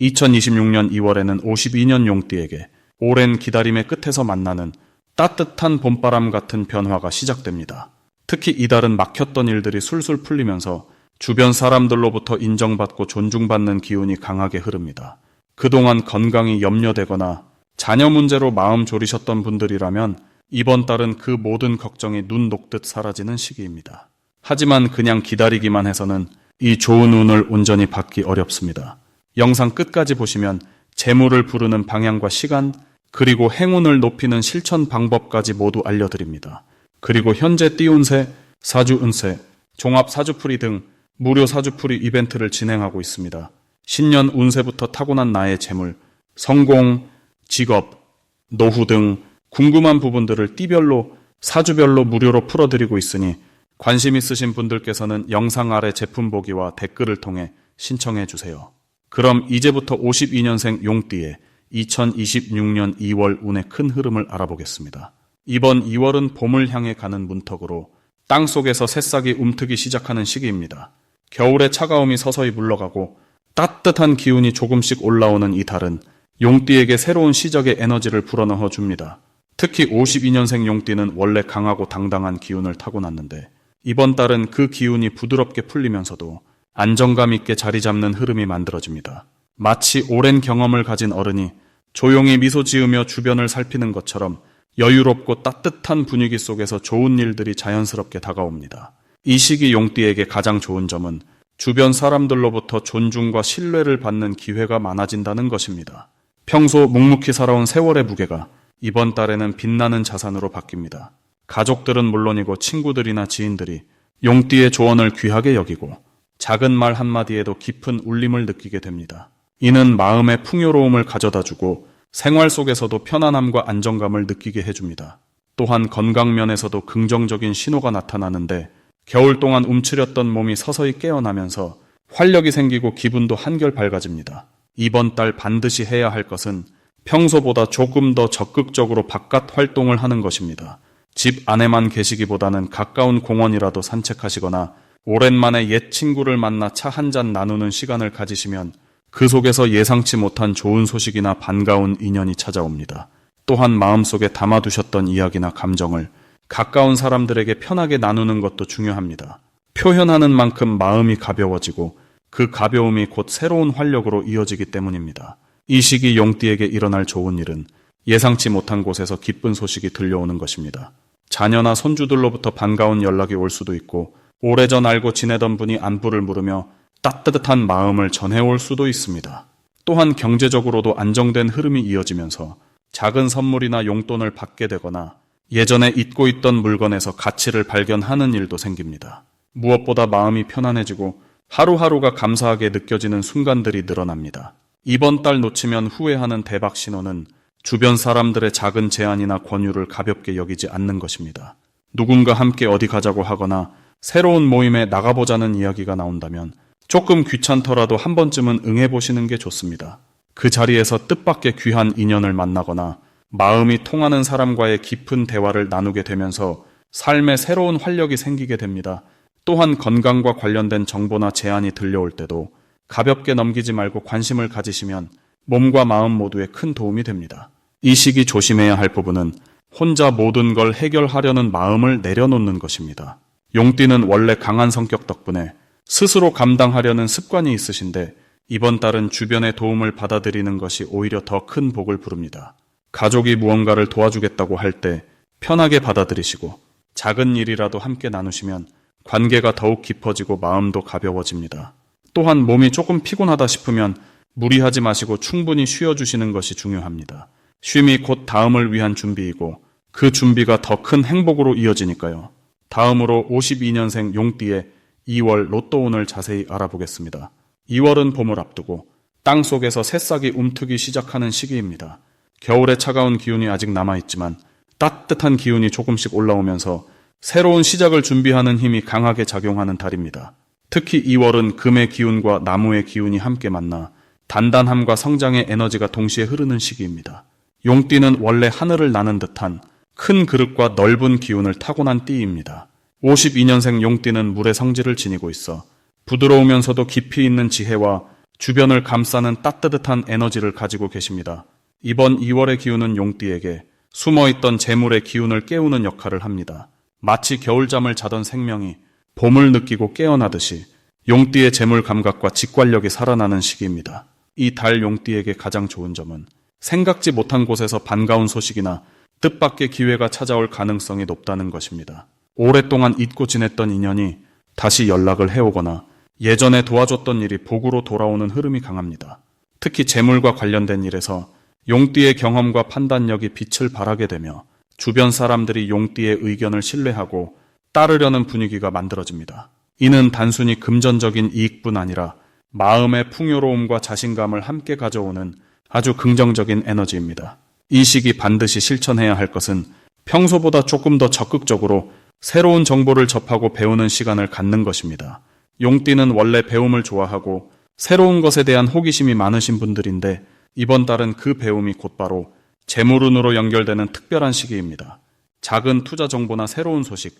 2026년 2월에는 52년 용띠에게 오랜 기다림의 끝에서 만나는 따뜻한 봄바람 같은 변화가 시작됩니다. 특히 이달은 막혔던 일들이 술술 풀리면서 주변 사람들로부터 인정받고 존중받는 기운이 강하게 흐릅니다. 그동안 건강이 염려되거나 자녀 문제로 마음 졸이셨던 분들이라면 이번 달은 그 모든 걱정이 눈 녹듯 사라지는 시기입니다. 하지만 그냥 기다리기만 해서는 이 좋은 운을 온전히 받기 어렵습니다. 영상 끝까지 보시면 재물을 부르는 방향과 시간, 그리고 행운을 높이는 실천 방법까지 모두 알려드립니다. 그리고 현재 띠운세, 사주운세, 종합사주풀이 등 무료 사주풀이 이벤트를 진행하고 있습니다. 신년 운세부터 타고난 나의 재물, 성공, 직업, 노후 등 궁금한 부분들을 띠별로, 사주별로 무료로 풀어드리고 있으니 관심 있으신 분들께서는 영상 아래 제품 보기와 댓글을 통해 신청해 주세요. 그럼 이제부터 52년생 용띠의 2026년 2월 운의 큰 흐름을 알아보겠습니다. 이번 2월은 봄을 향해 가는 문턱으로 땅속에서 새싹이 움트기 시작하는 시기입니다. 겨울의 차가움이 서서히 물러가고 따뜻한 기운이 조금씩 올라오는 이 달은 용띠에게 새로운 시작의 에너지를 불어넣어 줍니다. 특히 52년생 용띠는 원래 강하고 당당한 기운을 타고났는데 이번 달은 그 기운이 부드럽게 풀리면서도 안정감 있게 자리 잡는 흐름이 만들어집니다. 마치 오랜 경험을 가진 어른이 조용히 미소 지으며 주변을 살피는 것처럼 여유롭고 따뜻한 분위기 속에서 좋은 일들이 자연스럽게 다가옵니다. 이 시기 용띠에게 가장 좋은 점은 주변 사람들로부터 존중과 신뢰를 받는 기회가 많아진다는 것입니다. 평소 묵묵히 살아온 세월의 무게가 이번 달에는 빛나는 자산으로 바뀝니다. 가족들은 물론이고 친구들이나 지인들이 용띠의 조언을 귀하게 여기고 작은 말 한마디에도 깊은 울림을 느끼게 됩니다. 이는 마음의 풍요로움을 가져다주고 생활 속에서도 편안함과 안정감을 느끼게 해줍니다. 또한 건강면에서도 긍정적인 신호가 나타나는데 겨울 동안 움츠렸던 몸이 서서히 깨어나면서 활력이 생기고 기분도 한결 밝아집니다. 이번 달 반드시 해야 할 것은 평소보다 조금 더 적극적으로 바깥 활동을 하는 것입니다. 집 안에만 계시기보다는 가까운 공원이라도 산책하시거나 오랜만에 옛 친구를 만나 차 한잔 나누는 시간을 가지시면 그 속에서 예상치 못한 좋은 소식이나 반가운 인연이 찾아옵니다. 또한 마음속에 담아두셨던 이야기나 감정을 가까운 사람들에게 편하게 나누는 것도 중요합니다. 표현하는 만큼 마음이 가벼워지고 그 가벼움이 곧 새로운 활력으로 이어지기 때문입니다. 이 시기 용띠에게 일어날 좋은 일은 예상치 못한 곳에서 기쁜 소식이 들려오는 것입니다. 자녀나 손주들로부터 반가운 연락이 올 수도 있고 오래전 알고 지내던 분이 안부를 물으며 따뜻한 마음을 전해올 수도 있습니다. 또한 경제적으로도 안정된 흐름이 이어지면서 작은 선물이나 용돈을 받게 되거나 예전에 잊고 있던 물건에서 가치를 발견하는 일도 생깁니다. 무엇보다 마음이 편안해지고 하루하루가 감사하게 느껴지는 순간들이 늘어납니다. 이번 달 놓치면 후회하는 대박 신호는 주변 사람들의 작은 제안이나 권유를 가볍게 여기지 않는 것입니다. 누군가 함께 어디 가자고 하거나 새로운 모임에 나가보자는 이야기가 나온다면 조금 귀찮더라도 한 번쯤은 응해보시는 게 좋습니다. 그 자리에서 뜻밖의 귀한 인연을 만나거나 마음이 통하는 사람과의 깊은 대화를 나누게 되면서 삶에 새로운 활력이 생기게 됩니다. 또한 건강과 관련된 정보나 제안이 들려올 때도 가볍게 넘기지 말고 관심을 가지시면 몸과 마음 모두에 큰 도움이 됩니다. 이 시기 조심해야 할 부분은 혼자 모든 걸 해결하려는 마음을 내려놓는 것입니다. 용띠는 원래 강한 성격 덕분에 스스로 감당하려는 습관이 있으신데 이번 달은 주변의 도움을 받아들이는 것이 오히려 더 큰 복을 부릅니다. 가족이 무언가를 도와주겠다고 할 때 편하게 받아들이시고 작은 일이라도 함께 나누시면 관계가 더욱 깊어지고 마음도 가벼워집니다. 또한 몸이 조금 피곤하다 싶으면 무리하지 마시고 충분히 쉬어주시는 것이 중요합니다. 쉼이 곧 다음을 위한 준비이고 그 준비가 더 큰 행복으로 이어지니까요. 다음으로 52년생 용띠의 2월 로또운을 자세히 알아보겠습니다. 2월은 봄을 앞두고 땅속에서 새싹이 움트기 시작하는 시기입니다. 겨울의 차가운 기운이 아직 남아있지만 따뜻한 기운이 조금씩 올라오면서 새로운 시작을 준비하는 힘이 강하게 작용하는 달입니다. 특히 2월은 금의 기운과 나무의 기운이 함께 만나 단단함과 성장의 에너지가 동시에 흐르는 시기입니다. 용띠는 원래 하늘을 나는 듯한 큰 그릇과 넓은 기운을 타고난 띠입니다. 52년생 용띠는 물의 성질을 지니고 있어 부드러우면서도 깊이 있는 지혜와 주변을 감싸는 따뜻한 에너지를 가지고 계십니다. 이번 2월의 기운은 용띠에게 숨어있던 재물의 기운을 깨우는 역할을 합니다. 마치 겨울잠을 자던 생명이 봄을 느끼고 깨어나듯이 용띠의 재물 감각과 직관력이 살아나는 시기입니다. 이 달 용띠에게 가장 좋은 점은 생각지 못한 곳에서 반가운 소식이나 뜻밖의 기회가 찾아올 가능성이 높다는 것입니다. 오랫동안 잊고 지냈던 인연이 다시 연락을 해오거나 예전에 도와줬던 일이 복으로 돌아오는 흐름이 강합니다. 특히 재물과 관련된 일에서 용띠의 경험과 판단력이 빛을 발하게 되며 주변 사람들이 용띠의 의견을 신뢰하고 따르려는 분위기가 만들어집니다. 이는 단순히 금전적인 이익뿐 아니라 마음의 풍요로움과 자신감을 함께 가져오는 아주 긍정적인 에너지입니다. 이 시기 반드시 실천해야 할 것은 평소보다 조금 더 적극적으로 새로운 정보를 접하고 배우는 시간을 갖는 것입니다. 용띠는 원래 배움을 좋아하고 새로운 것에 대한 호기심이 많으신 분들인데 이번 달은 그 배움이 곧바로 재물운으로 연결되는 특별한 시기입니다. 작은 투자 정보나 새로운 소식,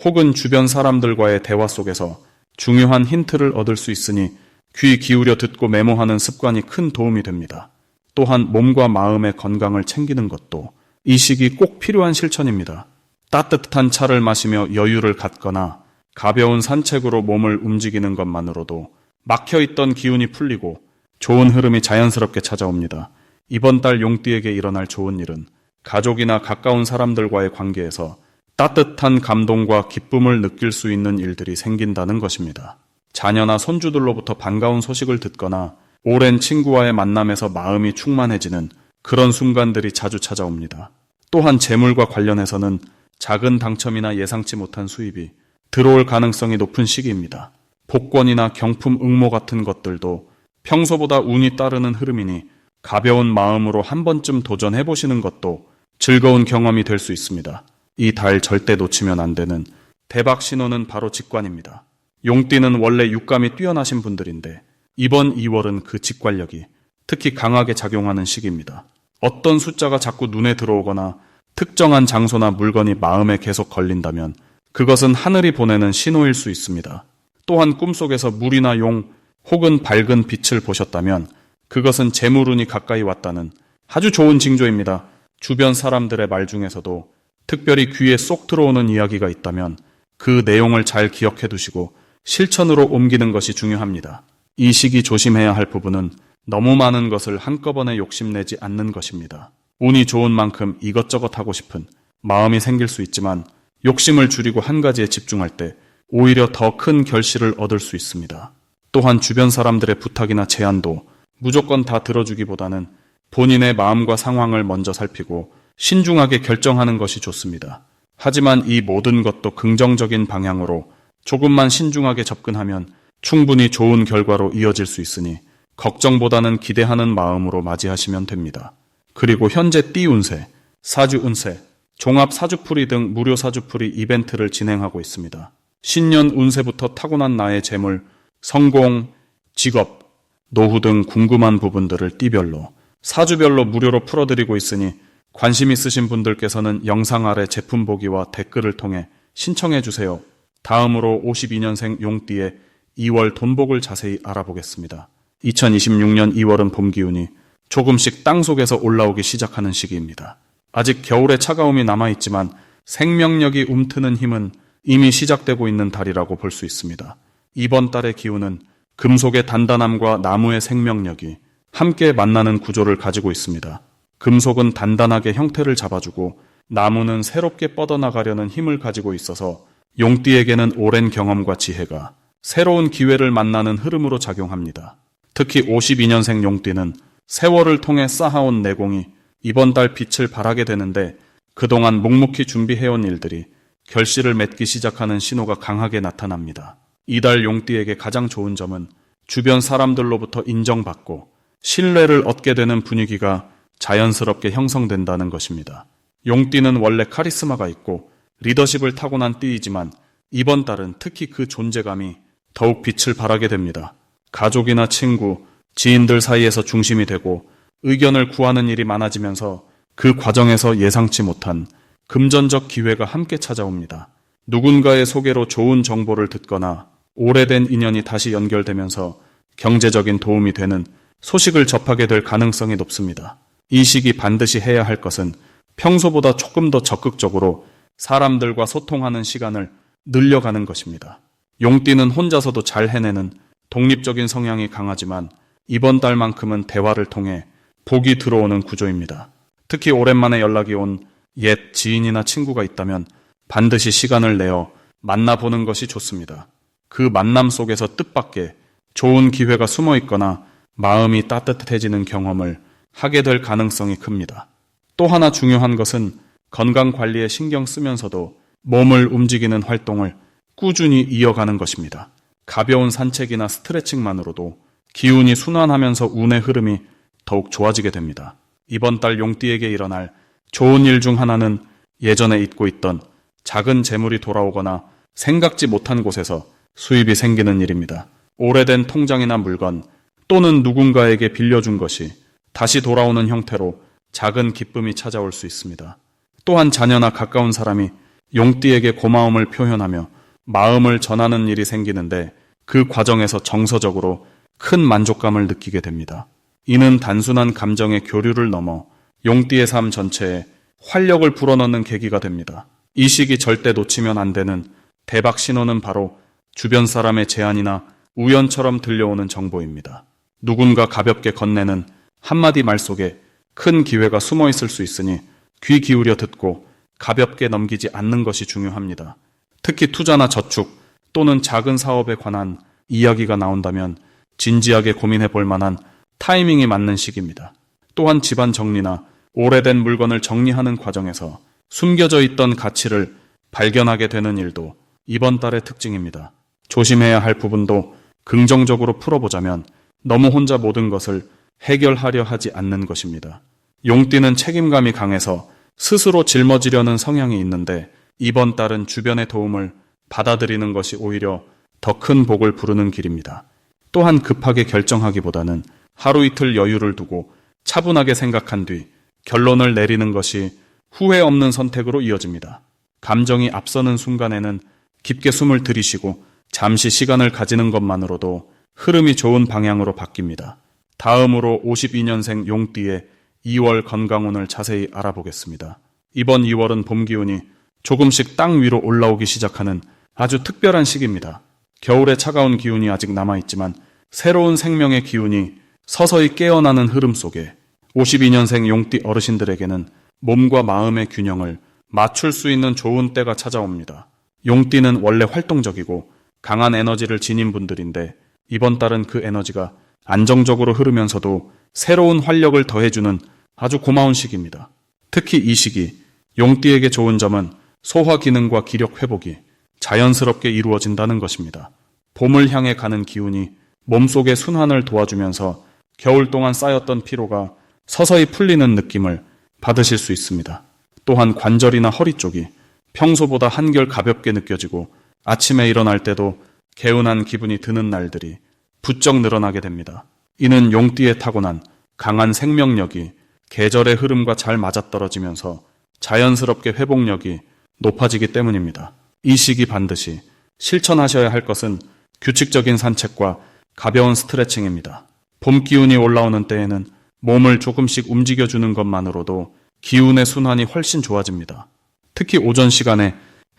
혹은 주변 사람들과의 대화 속에서 중요한 힌트를 얻을 수 있으니 귀 기울여 듣고 메모하는 습관이 큰 도움이 됩니다. 또한 몸과 마음의 건강을 챙기는 것도 이 시기 꼭 필요한 실천입니다. 따뜻한 차를 마시며 여유를 갖거나 가벼운 산책으로 몸을 움직이는 것만으로도 막혀있던 기운이 풀리고 좋은 흐름이 자연스럽게 찾아옵니다. 이번 달 용띠에게 일어날 좋은 일은 가족이나 가까운 사람들과의 관계에서 따뜻한 감동과 기쁨을 느낄 수 있는 일들이 생긴다는 것입니다. 자녀나 손주들로부터 반가운 소식을 듣거나 오랜 친구와의 만남에서 마음이 충만해지는 그런 순간들이 자주 찾아옵니다. 또한 재물과 관련해서는 작은 당첨이나 예상치 못한 수입이 들어올 가능성이 높은 시기입니다. 복권이나 경품 응모 같은 것들도 평소보다 운이 따르는 흐름이니 가벼운 마음으로 한 번쯤 도전해보시는 것도 즐거운 경험이 될 수 있습니다. 이 달 절대 놓치면 안 되는 대박 신호는 바로 직관입니다. 용띠는 원래 육감이 뛰어나신 분들인데 이번 2월은 그 직관력이 특히 강하게 작용하는 시기입니다. 어떤 숫자가 자꾸 눈에 들어오거나 특정한 장소나 물건이 마음에 계속 걸린다면 그것은 하늘이 보내는 신호일 수 있습니다. 또한 꿈속에서 물이나 용 혹은 밝은 빛을 보셨다면 그것은 재물운이 가까이 왔다는 아주 좋은 징조입니다. 주변 사람들의 말 중에서도 특별히 귀에 쏙 들어오는 이야기가 있다면 그 내용을 잘 기억해 두시고 실천으로 옮기는 것이 중요합니다. 이 시기 조심해야 할 부분은 너무 많은 것을 한꺼번에 욕심내지 않는 것입니다. 운이 좋은 만큼 이것저것 하고 싶은 마음이 생길 수 있지만 욕심을 줄이고 한 가지에 집중할 때 오히려 더 큰 결실을 얻을 수 있습니다. 또한 주변 사람들의 부탁이나 제안도 무조건 다 들어주기보다는 본인의 마음과 상황을 먼저 살피고 신중하게 결정하는 것이 좋습니다. 하지만 이 모든 것도 긍정적인 방향으로 조금만 신중하게 접근하면 충분히 좋은 결과로 이어질 수 있으니 걱정보다는 기대하는 마음으로 맞이하시면 됩니다. 그리고 현재 띠 운세, 사주 운세, 종합 사주풀이 등 무료 사주풀이 이벤트를 진행하고 있습니다. 신년 운세부터 타고난 나의 재물, 성공, 직업, 노후 등 궁금한 부분들을 띠별로, 사주별로 무료로 풀어드리고 있으니 관심 있으신 분들께서는 영상 아래 제품 보기와 댓글을 통해 신청해 주세요. 다음으로 52년생 용띠의 2월 돈복을 자세히 알아보겠습니다. 2026년 2월은 봄 기운이 조금씩 땅속에서 올라오기 시작하는 시기입니다. 아직 겨울의 차가움이 남아있지만 생명력이 움트는 힘은 이미 시작되고 있는 달이라고 볼 수 있습니다. 이번 달의 기운은 금속의 단단함과 나무의 생명력이 함께 만나는 구조를 가지고 있습니다. 금속은 단단하게 형태를 잡아주고 나무는 새롭게 뻗어나가려는 힘을 가지고 있어서 용띠에게는 오랜 경험과 지혜가 새로운 기회를 만나는 흐름으로 작용합니다. 특히 52년생 용띠는 세월을 통해 쌓아온 내공이 이번 달 빛을 발하게 되는데 그동안 묵묵히 준비해온 일들이 결실을 맺기 시작하는 신호가 강하게 나타납니다. 이달 용띠에게 가장 좋은 점은 주변 사람들로부터 인정받고 신뢰를 얻게 되는 분위기가 자연스럽게 형성된다는 것입니다. 용띠는 원래 카리스마가 있고 리더십을 타고난 띠이지만 이번 달은 특히 그 존재감이 더욱 빛을 발하게 됩니다. 가족이나 친구, 지인들 사이에서 중심이 되고 의견을 구하는 일이 많아지면서 그 과정에서 예상치 못한 금전적 기회가 함께 찾아옵니다. 누군가의 소개로 좋은 정보를 듣거나 오래된 인연이 다시 연결되면서 경제적인 도움이 되는 소식을 접하게 될 가능성이 높습니다. 이 시기 반드시 해야 할 것은 평소보다 조금 더 적극적으로 사람들과 소통하는 시간을 늘려가는 것입니다. 용띠는 혼자서도 잘 해내는 독립적인 성향이 강하지만 이번 달만큼은 대화를 통해 복이 들어오는 구조입니다. 특히 오랜만에 연락이 온 옛 지인이나 친구가 있다면 반드시 시간을 내어 만나보는 것이 좋습니다. 그 만남 속에서 뜻밖의 좋은 기회가 숨어 있거나 마음이 따뜻해지는 경험을 하게 될 가능성이 큽니다. 또 하나 중요한 것은 건강 관리에 신경 쓰면서도 몸을 움직이는 활동을 꾸준히 이어가는 것입니다. 가벼운 산책이나 스트레칭만으로도 기운이 순환하면서 운의 흐름이 더욱 좋아지게 됩니다. 이번 달 용띠에게 일어날 좋은 일 중 하나는 예전에 잊고 있던 작은 재물이 돌아오거나 생각지 못한 곳에서 수입이 생기는 일입니다. 오래된 통장이나 물건 또는 누군가에게 빌려준 것이 다시 돌아오는 형태로 작은 기쁨이 찾아올 수 있습니다. 또한 자녀나 가까운 사람이 용띠에게 고마움을 표현하며 마음을 전하는 일이 생기는데 그 과정에서 정서적으로 큰 만족감을 느끼게 됩니다. 이는 단순한 감정의 교류를 넘어 용띠의 삶 전체에 활력을 불어넣는 계기가 됩니다. 이 시기 절대 놓치면 안 되는 대박 신호는 바로 주변 사람의 제안이나 우연처럼 들려오는 정보입니다. 누군가 가볍게 건네는 한마디 말 속에 큰 기회가 숨어 있을 수 있으니 귀 기울여 듣고 가볍게 넘기지 않는 것이 중요합니다. 특히 투자나 저축 또는 작은 사업에 관한 이야기가 나온다면 진지하게 고민해 볼 만한 타이밍이 맞는 시기입니다. 또한 집안 정리나 오래된 물건을 정리하는 과정에서 숨겨져 있던 가치를 발견하게 되는 일도 이번 달의 특징입니다. 조심해야 할 부분도 긍정적으로 풀어보자면 너무 혼자 모든 것을 해결하려 하지 않는 것입니다. 용띠는 책임감이 강해서 스스로 짊어지려는 성향이 있는데 이번 달은 주변의 도움을 받아들이는 것이 오히려 더 큰 복을 부르는 길입니다. 또한 급하게 결정하기보다는 하루 이틀 여유를 두고 차분하게 생각한 뒤 결론을 내리는 것이 후회 없는 선택으로 이어집니다. 감정이 앞서는 순간에는 깊게 숨을 들이쉬고 잠시 시간을 가지는 것만으로도 흐름이 좋은 방향으로 바뀝니다. 다음으로 52년생 용띠의 2월 건강운을 자세히 알아보겠습니다. 이번 2월은 봄 기운이 조금씩 땅 위로 올라오기 시작하는 아주 특별한 시기입니다. 겨울의 차가운 기운이 아직 남아있지만 새로운 생명의 기운이 서서히 깨어나는 흐름 속에 52년생 용띠 어르신들에게는 몸과 마음의 균형을 맞출 수 있는 좋은 때가 찾아옵니다. 용띠는 원래 활동적이고 강한 에너지를 지닌 분들인데 이번 달은 그 에너지가 안정적으로 흐르면서도 새로운 활력을 더해주는 아주 고마운 시기입니다. 특히 이 시기 용띠에게 좋은 점은 소화 기능과 기력 회복이 자연스럽게 이루어진다는 것입니다. 봄을 향해 가는 기운이 몸속의 순환을 도와주면서 겨울 동안 쌓였던 피로가 서서히 풀리는 느낌을 받으실 수 있습니다. 또한 관절이나 허리 쪽이 평소보다 한결 가볍게 느껴지고 아침에 일어날 때도 개운한 기분이 드는 날들이 부쩍 늘어나게 됩니다. 이는 용띠에 타고난 강한 생명력이 계절의 흐름과 잘 맞아떨어지면서 자연스럽게 회복력이 높아지기 때문입니다. 이 시기 반드시 실천하셔야 할 것은 규칙적인 산책과 가벼운 스트레칭입니다. 봄 기운이 올라오는 때에는 몸을 조금씩 움직여주는 것만으로도 기운의 순환이 훨씬 좋아집니다. 특히 오전 시간에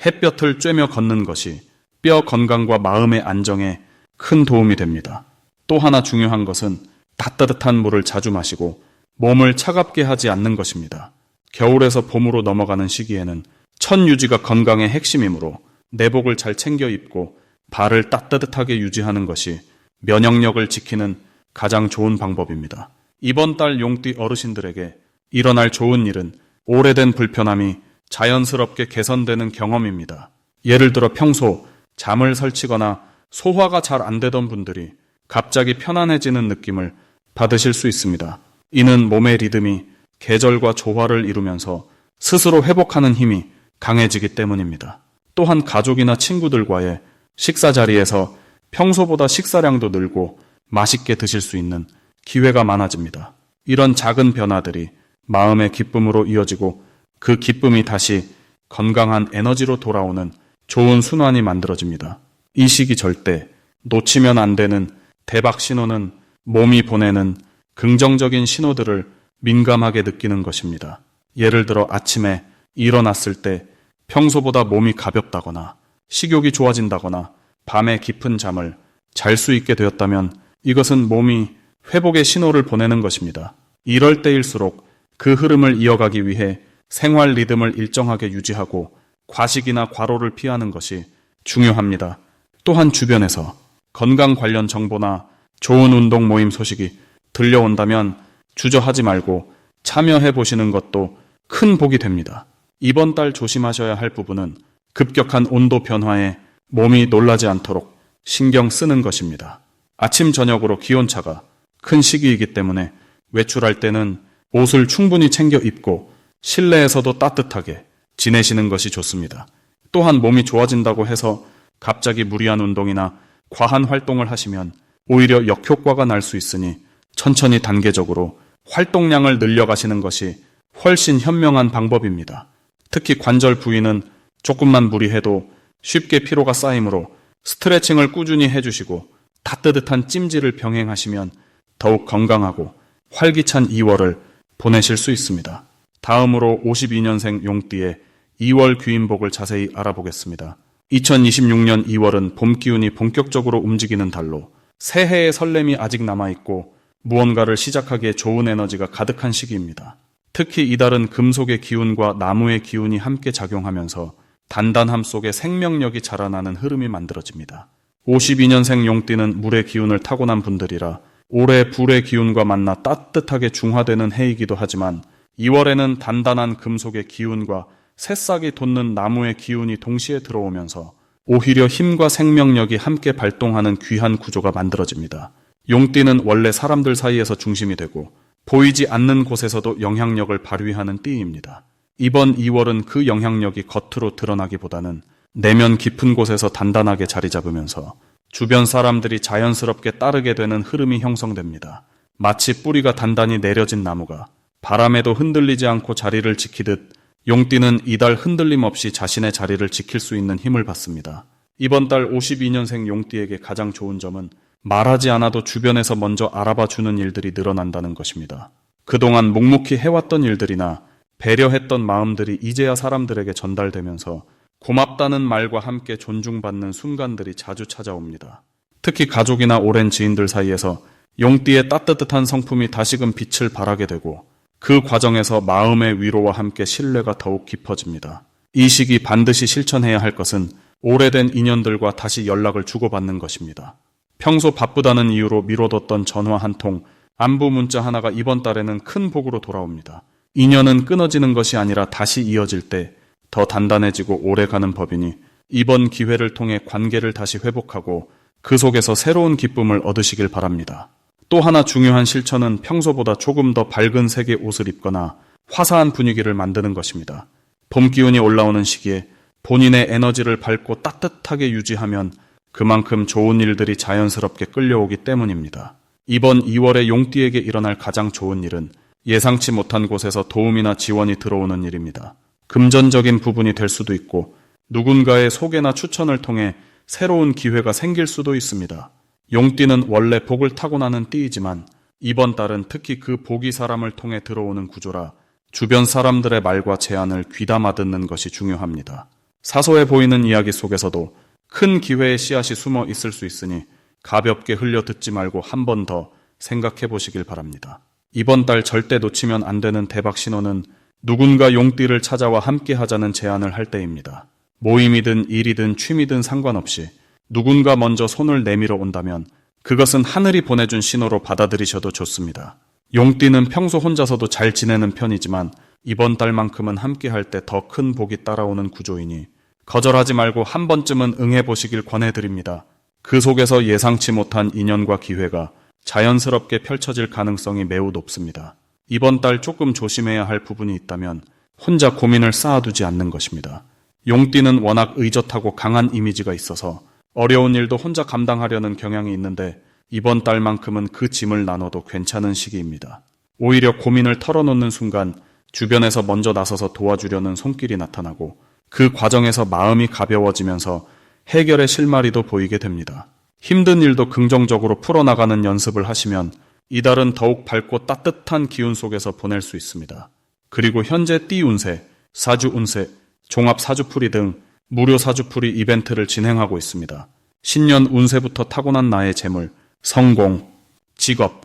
햇볕을 쬐며 걷는 것이 뼈 건강과 마음의 안정에 큰 도움이 됩니다. 또 하나 중요한 것은 따뜻한 물을 자주 마시고 몸을 차갑게 하지 않는 것입니다. 겨울에서 봄으로 넘어가는 시기에는 천 유지가 건강의 핵심이므로 내복을 잘 챙겨 입고 발을 따뜻하게 유지하는 것이 면역력을 지키는 가장 좋은 방법입니다. 이번 달 용띠 어르신들에게 일어날 좋은 일은 오래된 불편함이 자연스럽게 개선되는 경험입니다. 예를 들어 평소 잠을 설치거나 소화가 잘 안 되던 분들이 갑자기 편안해지는 느낌을 받으실 수 있습니다. 이는 몸의 리듬이 계절과 조화를 이루면서 스스로 회복하는 힘이 강해지기 때문입니다. 또한 가족이나 친구들과의 식사 자리에서 평소보다 식사량도 늘고 맛있게 드실 수 있는 기회가 많아집니다. 이런 작은 변화들이 마음의 기쁨으로 이어지고 그 기쁨이 다시 건강한 에너지로 돌아오는 좋은 순환이 만들어집니다. 이 시기 절대 놓치면 안 되는 대박 신호는 몸이 보내는 긍정적인 신호들을 민감하게 느끼는 것입니다. 예를 들어 아침에 일어났을 때 평소보다 몸이 가볍다거나 식욕이 좋아진다거나 밤에 깊은 잠을 잘 수 있게 되었다면 이것은 몸이 회복의 신호를 보내는 것입니다. 이럴 때일수록 그 흐름을 이어가기 위해 생활 리듬을 일정하게 유지하고 과식이나 과로를 피하는 것이 중요합니다. 또한 주변에서 건강 관련 정보나 좋은 운동 모임 소식이 들려온다면 주저하지 말고 참여해 보시는 것도 큰 복이 됩니다. 이번 달 조심하셔야 할 부분은 급격한 온도 변화에 몸이 놀라지 않도록 신경 쓰는 것입니다. 아침 저녁으로 기온차가 큰 시기이기 때문에 외출할 때는 옷을 충분히 챙겨 입고 실내에서도 따뜻하게 지내시는 것이 좋습니다. 또한 몸이 좋아진다고 해서 갑자기 무리한 운동이나 과한 활동을 하시면 오히려 역효과가 날 수 있으니 천천히 단계적으로 활동량을 늘려가시는 것이 훨씬 현명한 방법입니다. 특히 관절 부위는 조금만 무리해도 쉽게 피로가 쌓이므로 스트레칭을 꾸준히 해주시고 따뜻한 찜질을 병행하시면 더욱 건강하고 활기찬 2월을 보내실 수 있습니다. 다음으로 52년생 용띠의 2월 귀인복을 자세히 알아보겠습니다. 2026년 2월은 봄 기운이 본격적으로 움직이는 달로 새해의 설렘이 아직 남아있고 무언가를 시작하기에 좋은 에너지가 가득한 시기입니다. 특히 이달은 금속의 기운과 나무의 기운이 함께 작용하면서 단단함 속에 생명력이 자라나는 흐름이 만들어집니다. 52년생 용띠는 물의 기운을 타고난 분들이라 올해 불의 기운과 만나 따뜻하게 중화되는 해이기도 하지만 2월에는 단단한 금속의 기운과 새싹이 돋는 나무의 기운이 동시에 들어오면서 오히려 힘과 생명력이 함께 발동하는 귀한 구조가 만들어집니다. 용띠는 원래 사람들 사이에서 중심이 되고 보이지 않는 곳에서도 영향력을 발휘하는 띠입니다. 이번 2월은 그 영향력이 겉으로 드러나기보다는 내면 깊은 곳에서 단단하게 자리 잡으면서 주변 사람들이 자연스럽게 따르게 되는 흐름이 형성됩니다. 마치 뿌리가 단단히 내려진 나무가 바람에도 흔들리지 않고 자리를 지키듯 용띠는 이달 흔들림 없이 자신의 자리를 지킬 수 있는 힘을 받습니다. 이번 달 52년생 용띠에게 가장 좋은 점은 말하지 않아도 주변에서 먼저 알아봐 주는 일들이 늘어난다는 것입니다. 그동안 묵묵히 해왔던 일들이나 배려했던 마음들이 이제야 사람들에게 전달되면서 고맙다는 말과 함께 존중받는 순간들이 자주 찾아옵니다. 특히 가족이나 오랜 지인들 사이에서 용띠의 따뜻한 성품이 다시금 빛을 발하게 되고 그 과정에서 마음의 위로와 함께 신뢰가 더욱 깊어집니다. 이 시기 반드시 실천해야 할 것은 오래된 인연들과 다시 연락을 주고받는 것입니다. 평소 바쁘다는 이유로 미뤄뒀던 전화 한 통, 안부 문자 하나가 이번 달에는 큰 복으로 돌아옵니다. 인연은 끊어지는 것이 아니라 다시 이어질 때 더 단단해지고 오래가는 법이니 이번 기회를 통해 관계를 다시 회복하고 그 속에서 새로운 기쁨을 얻으시길 바랍니다. 또 하나 중요한 실천은 평소보다 조금 더 밝은 색의 옷을 입거나 화사한 분위기를 만드는 것입니다. 봄 기운이 올라오는 시기에 본인의 에너지를 밝고 따뜻하게 유지하면 그만큼 좋은 일들이 자연스럽게 끌려오기 때문입니다. 이번 2월에 용띠에게 일어날 가장 좋은 일은 예상치 못한 곳에서 도움이나 지원이 들어오는 일입니다. 금전적인 부분이 될 수도 있고 누군가의 소개나 추천을 통해 새로운 기회가 생길 수도 있습니다. 용띠는 원래 복을 타고나는 띠이지만 이번 달은 특히 그 복이 사람을 통해 들어오는 구조라 주변 사람들의 말과 제안을 귀담아 듣는 것이 중요합니다. 사소해 보이는 이야기 속에서도 큰 기회의 씨앗이 숨어 있을 수 있으니 가볍게 흘려 듣지 말고 한 번 더 생각해 보시길 바랍니다. 이번 달 절대 놓치면 안 되는 대박 신호는 누군가 용띠를 찾아와 함께 하자는 제안을 할 때입니다. 모임이든 일이든 취미든 상관없이 누군가 먼저 손을 내밀어 온다면 그것은 하늘이 보내준 신호로 받아들이셔도 좋습니다. 용띠는 평소 혼자서도 잘 지내는 편이지만 이번 달만큼은 함께 할 때 더 큰 복이 따라오는 구조이니 거절하지 말고 한 번쯤은 응해보시길 권해드립니다. 그 속에서 예상치 못한 인연과 기회가 자연스럽게 펼쳐질 가능성이 매우 높습니다. 이번 달 조금 조심해야 할 부분이 있다면 혼자 고민을 쌓아두지 않는 것입니다. 용띠는 워낙 의젓하고 강한 이미지가 있어서 어려운 일도 혼자 감당하려는 경향이 있는데 이번 달만큼은 그 짐을 나눠도 괜찮은 시기입니다. 오히려 고민을 털어놓는 순간 주변에서 먼저 나서서 도와주려는 손길이 나타나고 그 과정에서 마음이 가벼워지면서 해결의 실마리도 보이게 됩니다. 힘든 일도 긍정적으로 풀어나가는 연습을 하시면 이달은 더욱 밝고 따뜻한 기운 속에서 보낼 수 있습니다. 그리고 현재 띠 운세, 사주 운세, 종합 사주풀이 등 무료 사주풀이 이벤트를 진행하고 있습니다. 신년 운세부터 타고난 나의 재물, 성공, 직업,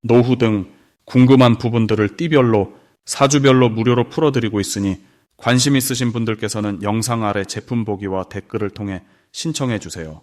노후 등 궁금한 부분들을 띠별로, 사주별로 무료로 풀어드리고 있으니 관심 있으신 분들께서는 영상 아래 제품 보기와 댓글을 통해 신청해 주세요.